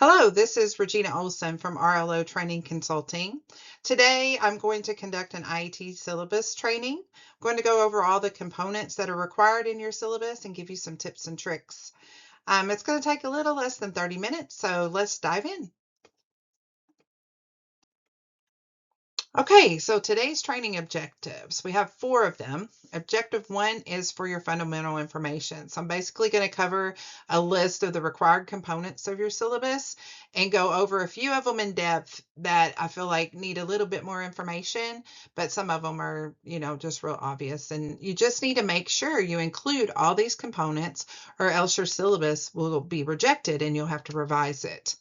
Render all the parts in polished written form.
Hello, this is Regina Olson from RLO Training Consulting. Today I'm going to conduct an IET syllabus training. I'm going to go over all the components that are required in your syllabus and give you some tips and tricks. It's going to take a little less than 30 minutes, so let's dive in. Okay, so today's training objectives, we have 4 of them. Objective 1 is for your fundamental information. So I'm basically going to cover a list of the required components of your syllabus and go over a few of them in depth that I feel like need a little bit more information, but some of them are, just real obvious. And you just need to make sure you include all these components or else your syllabus will be rejected and you'll have to revise it.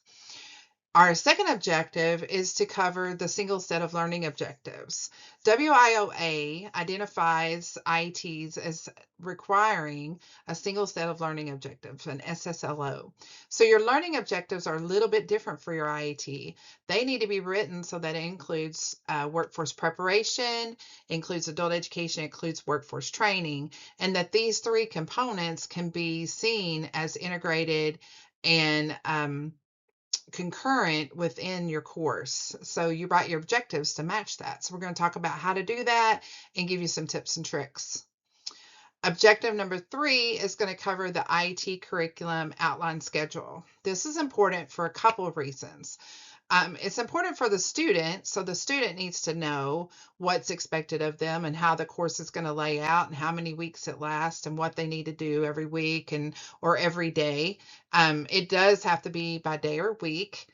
Our second objective is to cover the single set of learning objectives. WIOA identifies IETs as requiring a single set of learning objectives, an SSLO. So your learning objectives are a little bit different for your IET. They need to be written so that it includes workforce preparation, includes adult education, includes workforce training, and that these 3 components can be seen as integrated and concurrent within your course. So you write your objectives to match that. So we're going to talk about how to do that and give you some tips and tricks. Objective number 3 is going to cover the IET curriculum outline schedule. This is important for a couple of reasons. It's important for the student, so the student needs to know what's expected of them and how the course is going to lay out and how many weeks it lasts and what they need to do every week or every day. It does have to be by day or week.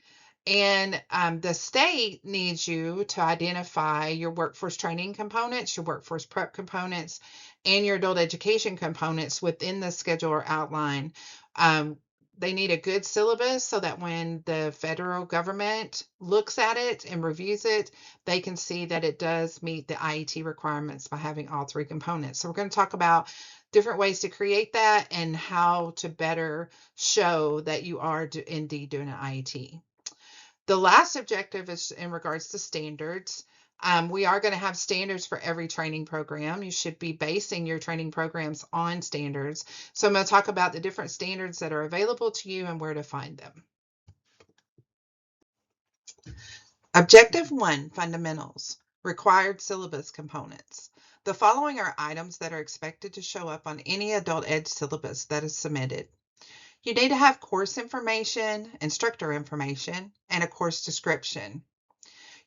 And the state needs you to identify your workforce training components, your workforce prep components, and your adult education components within the schedule or outline. They need a good syllabus so that when the federal government looks at it and reviews it, they can see that it does meet the IET requirements by having all 3 components. So we're going to talk about different ways to create that and how to better show that you are indeed doing an IET. The last objective is in regards to standards. We are going to have standards for every training program. You should be basing your training programs on standards. So I'm going to talk about the different standards that are available to you and where to find them. Objective 1, fundamentals, required syllabus components. The following are items that are expected to show up on any adult ed syllabus that is submitted. You need to have course information, instructor information, and a course description.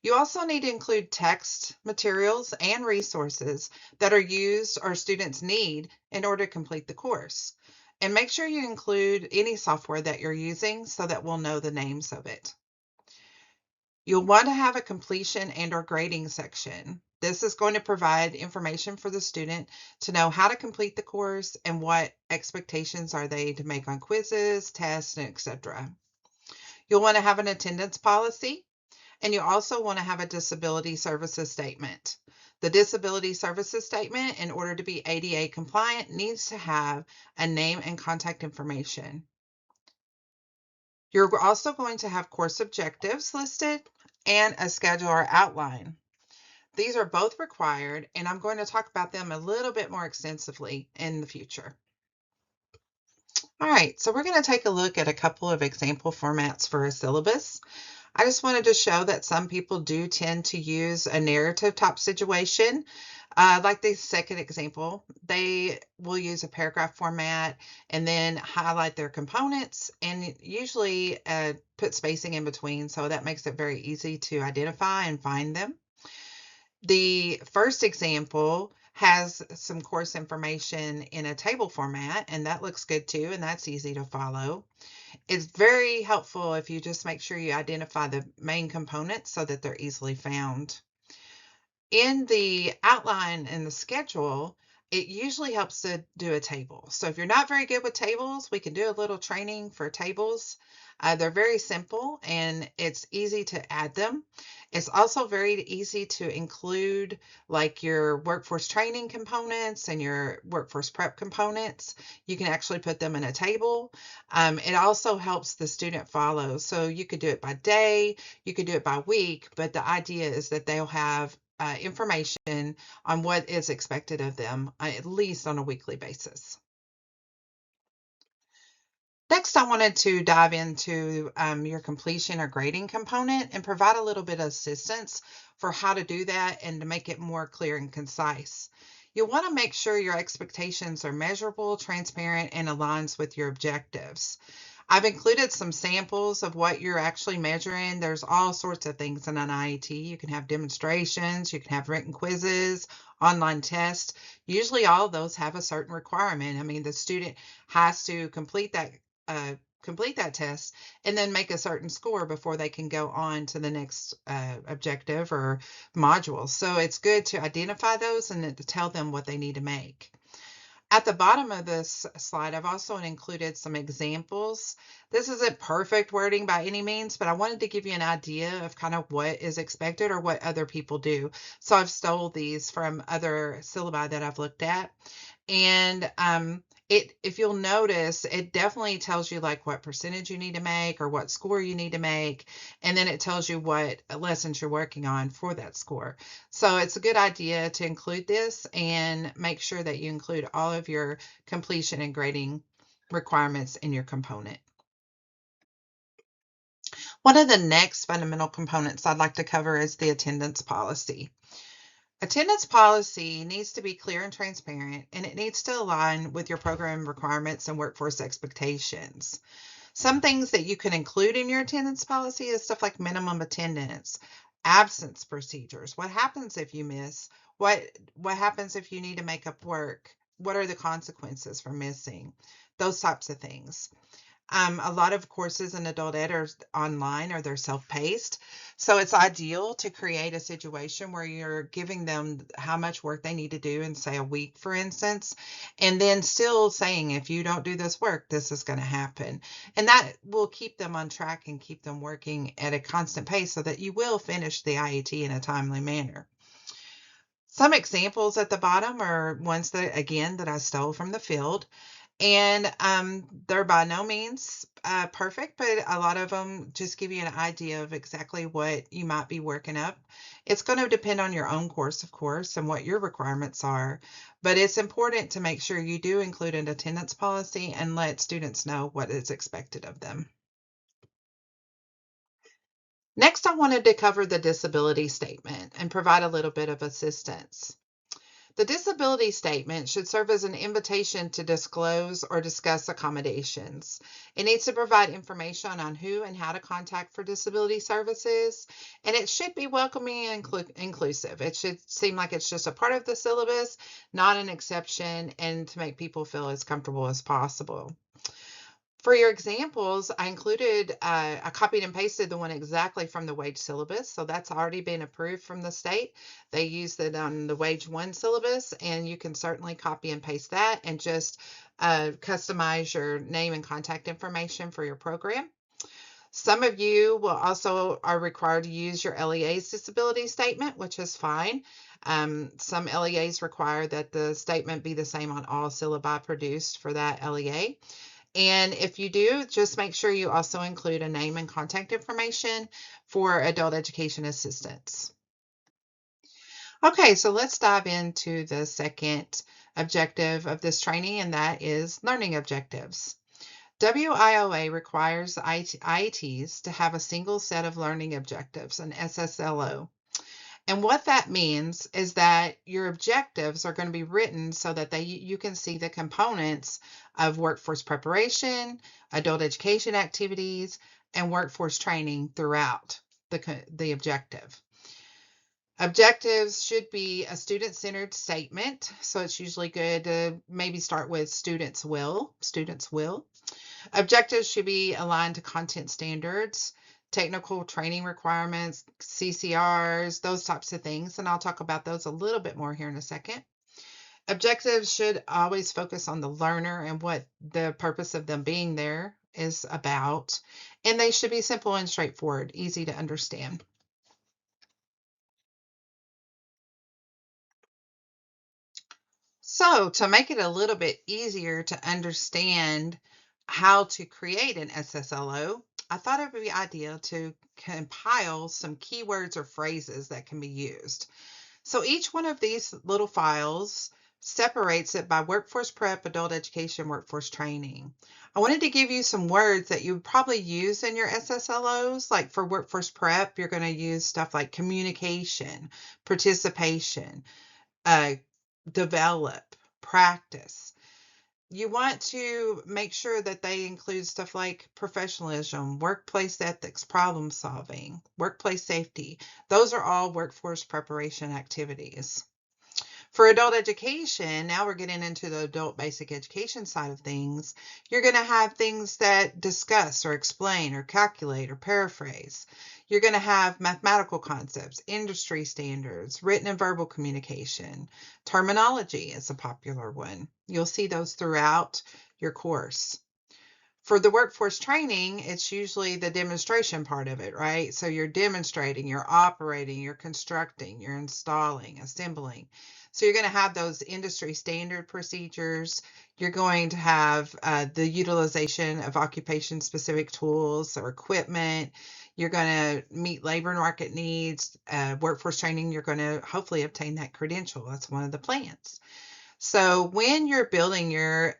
You also need to include text, materials, and resources that are used or students need in order to complete the course. And make sure you include any software that you're using so that we'll know the names of it. You'll want to have a completion and/or grading section. This is going to provide information for the student to know how to complete the course and what expectations are they to make on quizzes, tests, etc. You'll want to have an attendance policy, and you also want to have a disability services statement. The disability services statement, in order to be ADA compliant, needs to have a name and contact information. You're also going to have course objectives listed and a schedule or outline. These are both required, and I'm going to talk about them a little bit more extensively in the future. All right, so we're going to take a look at a couple of example formats for a syllabus. I just wanted to show that some people do tend to use a narrative type situation. Like the second example, they will use a paragraph format and then highlight their components and usually put spacing in between, so that makes it very easy to identify and find them. The first example has some course information in a table format, and that looks good too, and that's easy to follow. It's very helpful if you just make sure you identify the main components so that they're easily found. In the outline and the schedule, it usually helps to do a table. So if you're not very good with tables, we can do a little training for tables. They're very simple and it's easy to add them. It's also very easy to include like your workforce training components and your workforce prep components. You can actually put them in a table. It also helps the student follow. So you could do it by day, you could do it by week, but the idea is that they'll have information on what is expected of them, at least on a weekly basis. Next, I wanted to dive into your completion or grading component and provide a little bit of assistance for how to do that and to make it more clear and concise. You'll want to make sure your expectations are measurable, transparent, and aligns with your objectives. I've included some samples of what you're actually measuring. There's all sorts of things in an IET. You can have demonstrations, you can have written quizzes, online tests. Usually all of those have a certain requirement. I mean, the student has to complete that test and then make a certain score before they can go on to the next objective or module. So it's good to identify those and then to tell them what they need to make. At the bottom of this slide, I've also included some examples. This isn't perfect wording by any means, but I wanted to give you an idea of kind of what is expected or what other people do. So I've stole these from other syllabi that I've looked at. And if you'll notice, it definitely tells you like what percentage you need to make or what score you need to make. And then it tells you what lessons you're working on for that score. So it's a good idea to include this and make sure that you include all of your completion and grading requirements in your component. One of the next fundamental components I'd like to cover is the attendance policy. Attendance policy needs to be clear and transparent, and it needs to align with your program requirements and workforce expectations. Some things that you can include in your attendance policy is stuff like minimum attendance, absence procedures. What happens if you miss? What happens if you need to make up work? What are the consequences for missing? Those types of things. A lot of courses in adult ed are online or they're self-paced. So it's ideal to create a situation where you're giving them how much work they need to do in, say, a week, for instance, and then still saying, if you don't do this work, this is going to happen. And that will keep them on track and keep them working at a constant pace so that you will finish the IET in a timely manner. Some examples at the bottom are ones that, again, that I stole from the field. And they're by no means perfect, but a lot of them just give you an idea of exactly what you might be working up. It's going to depend on your own course, of course, and what your requirements are, but it's important to make sure you do include an attendance policy and let students know what is expected of them. Next, I wanted to cover the disability statement and provide a little bit of assistance. The disability statement should serve as an invitation to disclose or discuss accommodations. It needs to provide information on who and how to contact for disability services, and it should be welcoming and inclusive. It should seem like it's just a part of the syllabus, not an exception, and to make people feel as comfortable as possible. For your examples, I included, I copied and pasted the one exactly from the wage syllabus. So that's already been approved from the state. They used it on the wage one syllabus, and you can certainly copy and paste that and just customize your name and contact information for your program. Some of you will also are required to use your LEA's disability statement, which is fine. Some LEAs require that the statement be the same on all syllabi produced for that LEA. And if you do, just make sure you also include a name and contact information for adult education assistance. Okay, so let's dive into the second objective of this training, and that is learning objectives. WIOA requires IETs to have a single set of learning objectives, an SSLO. And what that means is that your objectives are going to be written so that you can see the components of workforce preparation, adult education activities, and workforce training throughout the objective. Objectives should be a student-centered statement, so it's usually good to maybe start with students will. Objectives should be aligned to content standards, technical training requirements, CCRs, those types of things. And I'll talk about those a little bit more here in a second. Objectives should always focus on the learner and what the purpose of them being there is about. And they should be simple and straightforward, easy to understand. So to make it a little bit easier to understand how to create an SSLO, I thought it would be ideal to compile some keywords or phrases that can be used. So each one of these little files separates it by workforce prep, adult education, workforce training. I wanted to give you some words that you would probably use in your SSLOs. Like for workforce prep, you're going to use stuff like communication, participation, uh, develop, practice. You want to make sure that they include stuff like professionalism, workplace ethics, problem solving, workplace safety. Those are all workforce preparation activities. For adult education, now we're getting into the adult basic education side of things. You're going to have things that discuss or explain or calculate or paraphrase. You're going to have mathematical concepts, industry standards, written and verbal communication. Terminology is a popular one. You'll see those throughout your course. For the workforce training, it's usually the demonstration part of it, right? So you're demonstrating, you're operating, you're constructing, you're installing, assembling. So you're going to have those industry standard procedures. You're going to have the utilization of occupation specific tools or equipment. You're going to meet labor market needs. Workforce training, you're going to hopefully obtain that credential. That's one of the plans. So when you're building your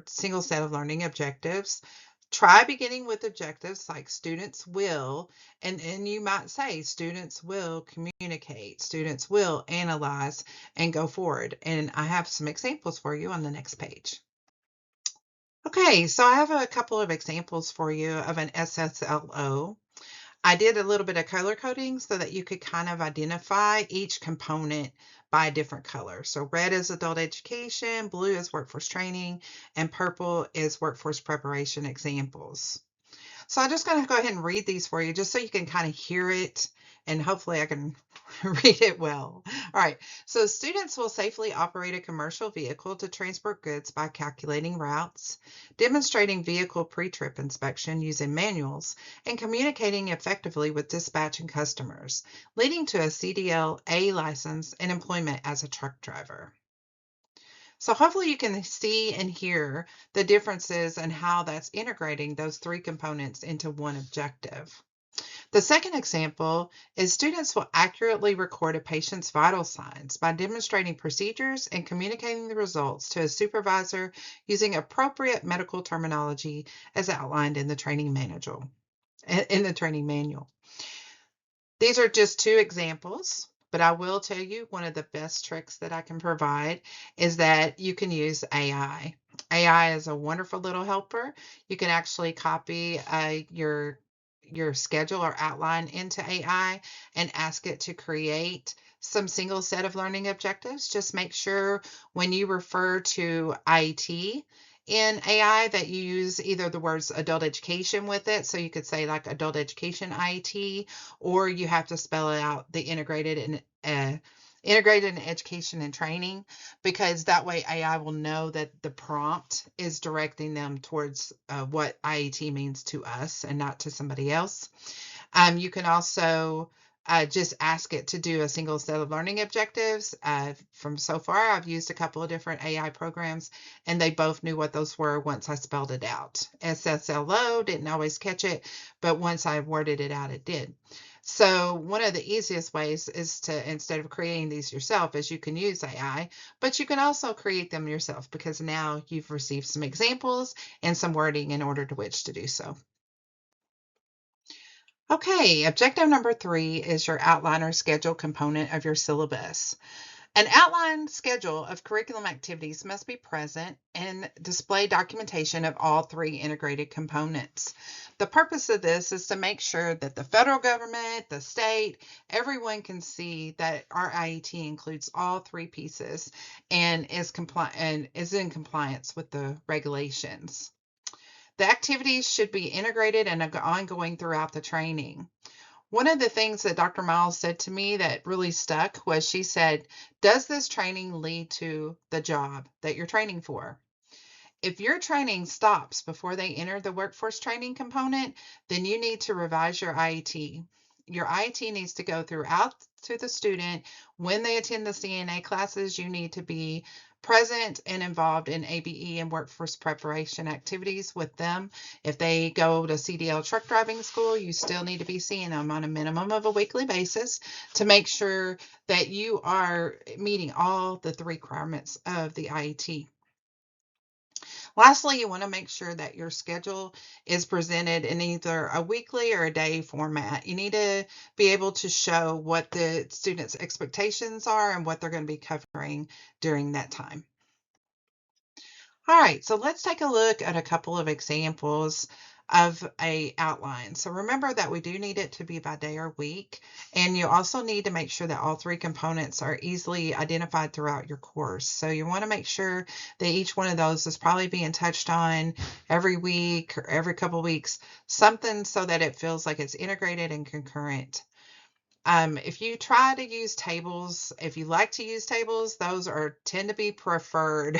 single set of learning objectives, try beginning with objectives like students will, and you might say students will communicate, students will analyze and go forward. And I have some examples for you on the next page. Okay, so I have a couple of examples for you of an SSLO. I did a little bit of color coding so that you could kind of identify each component by a different color. So red is adult education, blue is workforce training, and purple is workforce preparation examples. So I'm just going to go ahead and read these for you just so you can kind of hear it, and hopefully I can read it well. All right. So students will safely operate a commercial vehicle to transport goods by calculating routes, demonstrating vehicle pre-trip inspection using manuals, and communicating effectively with dispatch and customers, leading to a CDL A license and employment as a truck driver. So hopefully you can see and hear the differences and how that's integrating those three components into one objective. The second example is students will accurately record a patient's vital signs by demonstrating procedures and communicating the results to a supervisor using appropriate medical terminology as outlined in the training manual. These are just two examples, but I will tell you one of the best tricks that I can provide is that you can use AI. AI is a wonderful little helper. You can actually copy your schedule or outline into AI and ask it to create some single set of learning objectives. Just make sure when you refer to IET in AI that you use either the words adult education with it. So you could say like adult education IET, or you have to spell it out the integrated in education and training, because that way AI will know that the prompt is directing them towards what IET means to us and not to somebody else. You can also just ask it to do a single set of learning objectives. From so far, I've used a couple of different AI programs, and they both knew what those were once I spelled it out. SSLO didn't always catch it, but once I worded it out, it did. So one of the easiest ways is to, instead of creating these yourself, is you can use AI, but you can also create them yourself because now you've received some examples and some wording in order to which to do so. Okay, objective number 3 is your outline or schedule component of your syllabus. An outline schedule of curriculum activities must be present and display documentation of all 3 integrated components. The purpose of this is to make sure that the federal government, the state, everyone can see that our IET includes all 3 pieces and is in compliance with the regulations. The activities should be integrated and ongoing throughout the training. One of the things that Dr. Miles said to me that really stuck was she said, does this training lead to the job that you're training for? If your training stops before they enter the workforce training component, then you need to revise your IET. Your IET needs to go throughout to the student. When they attend the CNA classes, you need to be present and involved in ABE and workforce preparation activities with them. If they go to CDL truck driving school, you still need to be seeing them on a minimum of a weekly basis to make sure that you are meeting all the three requirements of the IET. Lastly, you want to make sure that your schedule is presented in either a weekly or a day format. You need to be able to show what the students' expectations are and what they're going to be covering during that time. All right, so let's take a look at a couple of examples of a outline. So remember that we do need it to be by day or week, and you also need to make sure that all three components are easily identified throughout your course. So you want to make sure that each one of those is probably being touched on every week or every couple of weeks, something so that it feels like it's integrated and concurrent. If you try to use tables, if you like to use tables, those tend to be preferred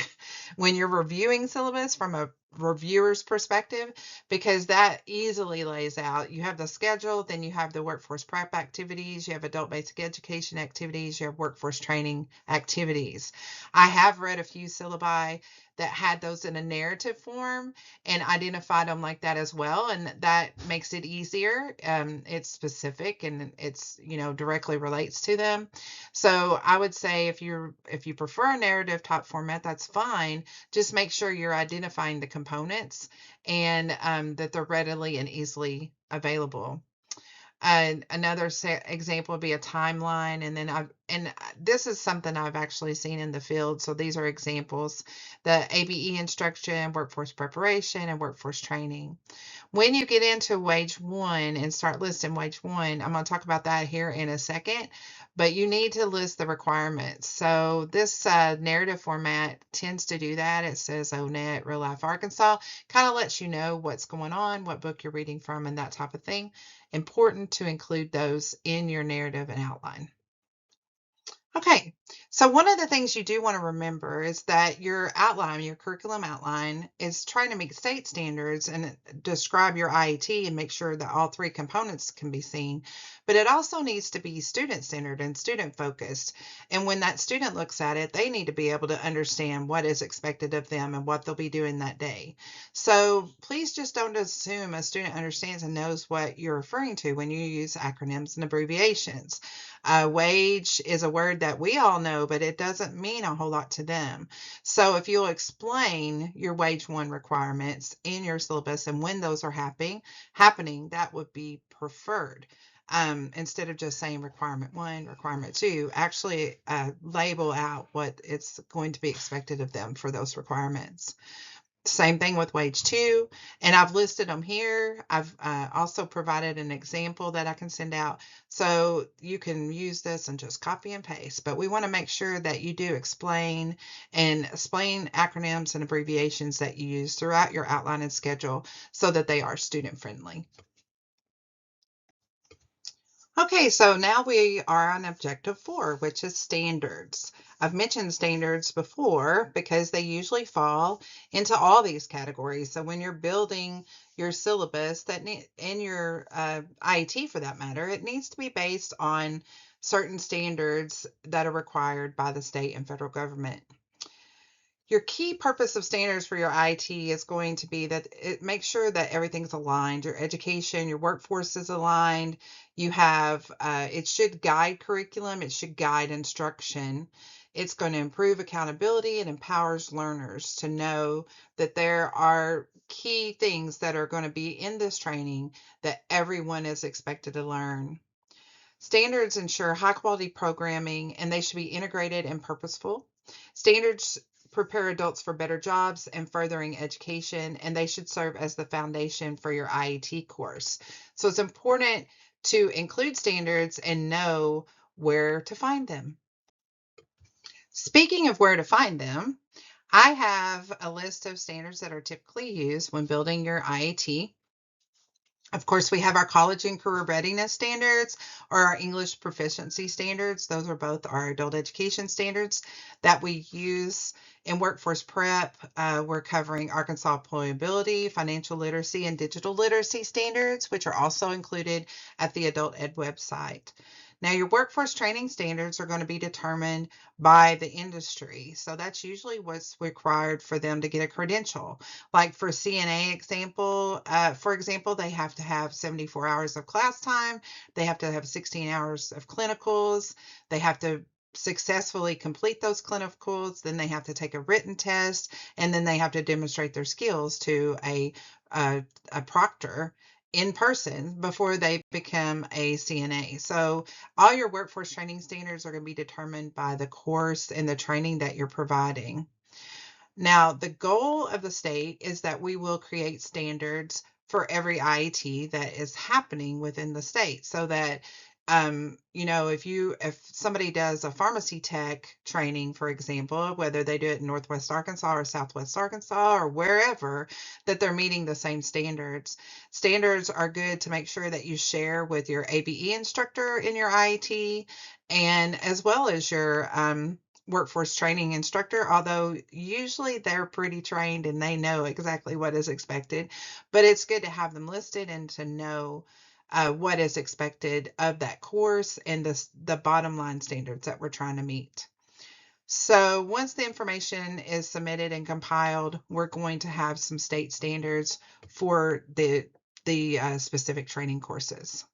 when you're reviewing syllabus from a reviewer's perspective, because that easily lays out. You have the schedule, then you have the workforce prep activities, you have adult basic education activities, you have workforce training activities. I have read a few syllabi that had those in a narrative form and identified them like that as well, and that makes it easier. It's specific and it's directly relates to them. So I would say if you prefer a narrative type format, that's fine. Just make sure you're identifying the components and that they're readily and easily available. Another example would be a timeline, and then this is something I've actually seen in the field. So these are examples: the ABE instruction, workforce preparation, and workforce training. When you get into wage one and start listing wage one, I'm going to talk about that here in a second, but you need to list the requirements. So this narrative format tends to do that. It says ONET, Real Life Arkansas, kind of lets you know what's going on, what book you're reading from, and that type of thing. Important to include those in your narrative and outline. Okay, so one of the things you do want to remember is that your outline, your curriculum outline, is trying to meet state standards and describe your IET and make sure that all three components can be seen. But it also needs to be student-centered and student-focused. And when that student looks at it, they need to be able to understand what is expected of them and what they'll be doing that day. So please just don't assume a student understands and knows what you're referring to when you use acronyms and abbreviations. Wage is a word that we all know, but it doesn't mean a whole lot to them. So if you'll explain your wage one requirements in your syllabus and when those are happening, that would be preferred. Instead of just saying requirement one, requirement two, actually label out what it's going to be expected of them for those requirements. Same thing with wage two, and I've listed them here. I've also provided an example that I can send out, so you can use this and just copy and paste. But we want to make sure that you do explain acronyms and abbreviations that you use throughout your outline and schedule so that they are student friendly. Okay, so now we are on objective 4, which is standards. I've mentioned standards before because they usually fall into all these categories. So when you're building your syllabus in your IET for that matter, it needs to be based on certain standards that are required by the state and federal government. Your key purpose of standards for your IET is going to be that it makes sure that everything's aligned. Your education, your workforce is aligned. You have, it should guide curriculum. It should guide instruction. It's going to improve accountability and empowers learners to know that there are key things that are going to be in this training that everyone is expected to learn. Standards ensure high quality programming and they should be integrated and purposeful. Standards prepare adults for better jobs and furthering education, and they should serve as the foundation for your IET course. So it's important to include standards and know where to find them. Speaking of where to find them, I have a list of standards that are typically used when building your IET. Of course, we have our college and career readiness standards or our English proficiency standards. Those are both our adult education standards that we use in workforce prep. We're covering Arkansas employability, financial literacy, and digital literacy standards, which are also included at the Adult Ed website. Now, your workforce training standards are going to be determined by the industry. So that's usually what's required for them to get a credential. Like for CNA for example, they have to have 74 hours of class time. They have to have 16 hours of clinicals. They have to successfully complete those clinicals. Then they have to take a written test, and then they have to demonstrate their skills to a, a proctor in person before they become a CNA. So all your workforce training standards are going to be determined by the course and the training that you're providing. Now, the goal of the state is that we will create standards for every IET that is happening within the state so that if somebody does a pharmacy tech training, for example, whether they do it in Northwest Arkansas or Southwest Arkansas or wherever, that they're meeting the same standards. Standards are good to make sure that you share with your ABE instructor in your IET and as well as your workforce training instructor, although usually they're pretty trained and they know exactly what is expected. But it's good to have them listed and to know what is expected of that course and the bottom line standards that we're trying to meet. So once the information is submitted and compiled, we're going to have some state standards for the specific training courses.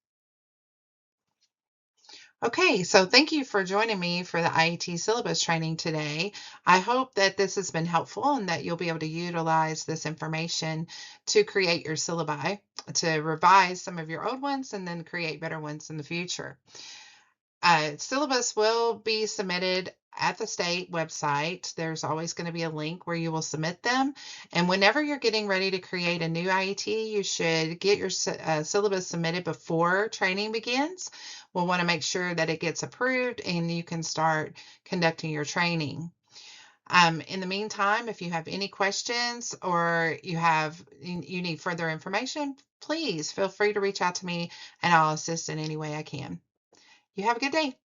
Okay, so thank you for joining me for the IET syllabus training today. I hope that this has been helpful and that you'll be able to utilize this information to create your syllabi, to revise some of your old ones, and then create better ones in the future. Syllabus will be submitted at the state website. There's always going to be a link where you will submit them. And whenever you're getting ready to create a new IET, you should get your syllabus submitted before training begins. We'll want to make sure that it gets approved and you can start conducting your training. In the meantime, if you have any questions or you need further information, please feel free to reach out to me and I'll assist in any way I can. You have a good day.